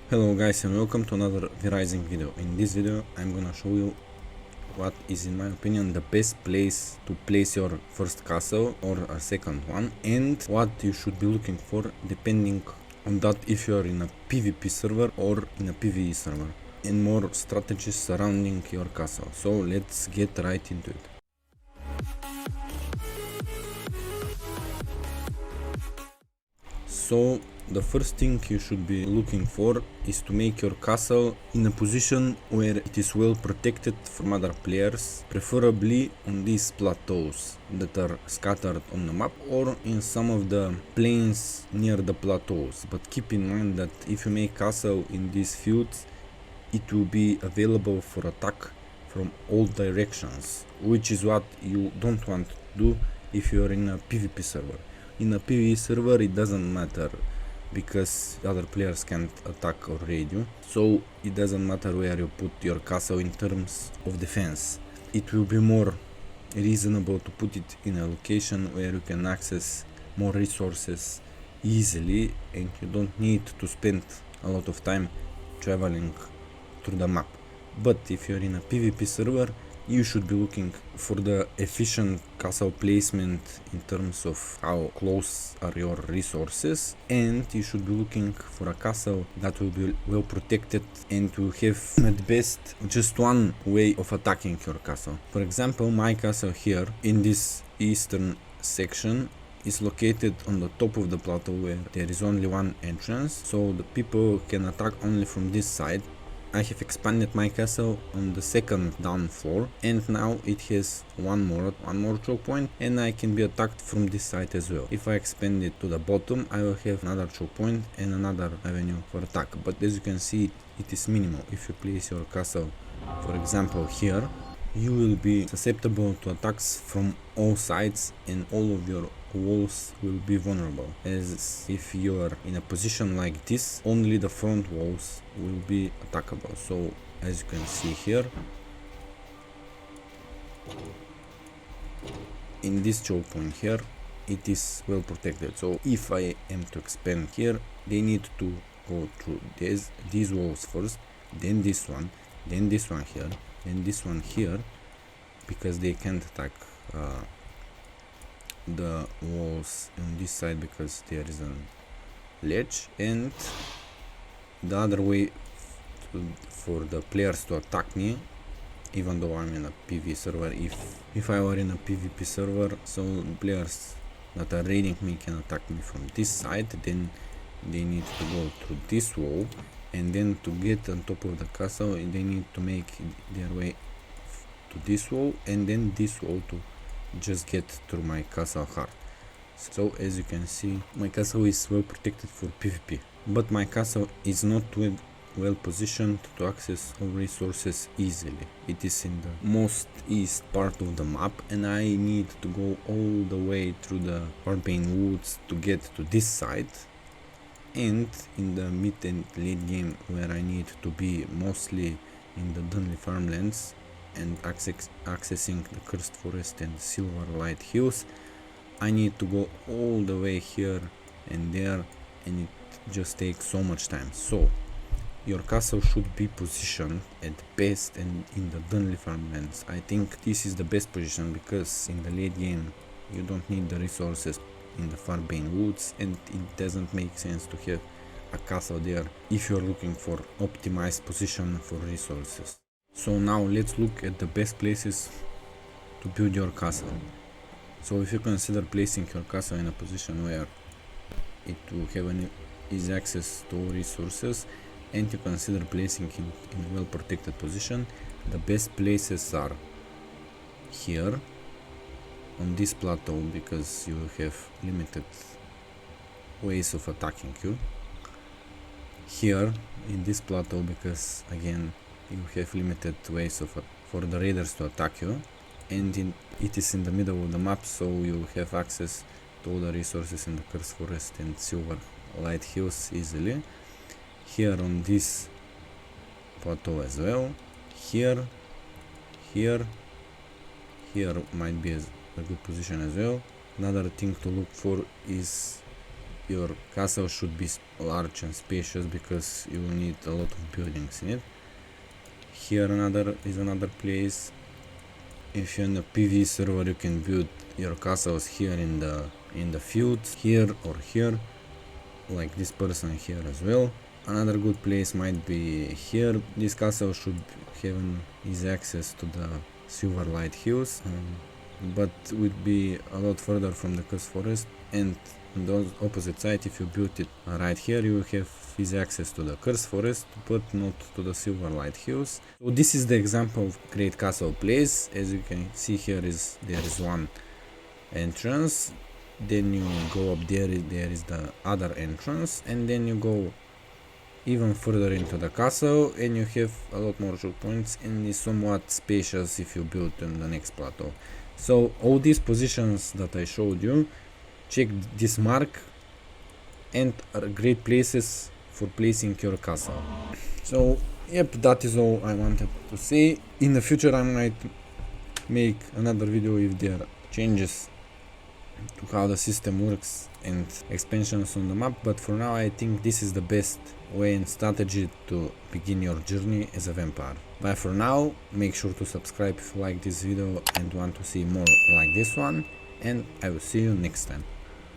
Hello guys and welcome to another V-Rising video. In this video I'm gonna show you what is in my opinion the best place to place your first castle or a second one, and what you should be looking for depending on that if you are in a PvP server or in a PvE server, and more strategies surrounding your castle. So let's get right into it. So the first thing you should be looking for is to make your castle in a position where it is well protected from other players, preferably on these plateaus that are scattered on the map or in some of the plains near the plateaus. But keep in mind that if you make castle in these fields, it will be available for attack from all directions, which is what you don't want to do if you are in a PvP server. In a PvE server it doesn't matter because other players can't attack or raid you, so it doesn't matter where you put your castle in terms of defense. It will be more reasonable to put it in a location where you can access more resources easily and you don't need to spend a lot of time traveling through the map. But if you're in a PvP server, you should be looking for the efficient castle placement in terms of how close are your resources, and you should be looking for a castle that will be well protected and will have at best just one way of attacking your castle. For example, my castle here in this eastern section is located on the top of the plateau where there is only one entrance, so the people can attack only from this side. I have expanded my castle on the second down floor, and now it has one more choke point, and I can be attacked from this side as well. If I expand it to the bottom, I will have another choke point and another avenue for attack, but as you can see it is minimal. If you place your castle, for example, here, you will be susceptible to attacks from all sides and all of your walls will be vulnerable. As if you are in a position like this, only the front walls will be attackable. So as you can see here, in this choke point here, it is well protected. So if I am to expand here, they need to go through these walls first, then this one here, and this one here, because they can't attack the walls on this side because there is a ledge, and the other way for the players to attack me, even though I'm in a PvE server. If I were in a PvP server, so players that are raiding me can attack me from this side, then they need to go through this wall, and then to get on top of the castle they need to make their way to this wall, and then this wall to just get through my castle heart. So as you can see, my castle is well protected for PvP, but my castle is not well positioned to access all resources easily. It is in the most east part of the map, and I need to go all the way through the Barbane woods to get to this side, and in the mid and late game where I need to be mostly in the Dunley farmlands and accessing the Cursed Forest and Silverlight Hills, I need to go all the way here and there, and it just takes so much time. So your castle should be positioned at best and in the Dunley farmlands. I think this is the best position because in the late game you don't need the resources in the Barbane woods, and it doesn't make sense to have a castle there if you're looking for optimized position for resources. So now let's look at the best places to build your castle. So if you consider placing your castle in a position where it will have an easy access to all resources, and you consider placing it in a well protected position, the best places are here on this plateau because you have limited ways of attacking you, here in this plateau because again you have limited ways for the raiders to attack you, and it is in the middle of the map, so you have access to all the resources in the Cursed Forest and Silver Light Hills easily. Here on this plateau as well, here might be a good position as well. Another thing to look for is your castle should be large and spacious because you will need a lot of buildings in it. Here another place. If you're in a PVE server, you can build your castles here in the fields, here or here, like this person here as well. Another good place might be here. This castle should have easy access to the Silverlight Hills, but would be a lot further from the Cursed Forest. And on the opposite side, if you build it right here, you will have easy access to the Cursed Forest, but not to the Silverlight Hills. So this is the example of Great Castle Place. As you can see here, there is one entrance, then you go up there is the other entrance, and then you go even further into the castle and you have a lot more choke points, and is somewhat spacious if you build on the next plateau. So all these positions that I showed you, check this mark, and are great places for placing your castle. So yep, that is all I wanted to say. In the future I might make another video if there are changes to how the system works and expansions on the map, but for now I think this is the best way and strategy to begin your journey as a vampire. Bye for now, make sure to subscribe if you like this video and want to see more like this one, and I will see you next time.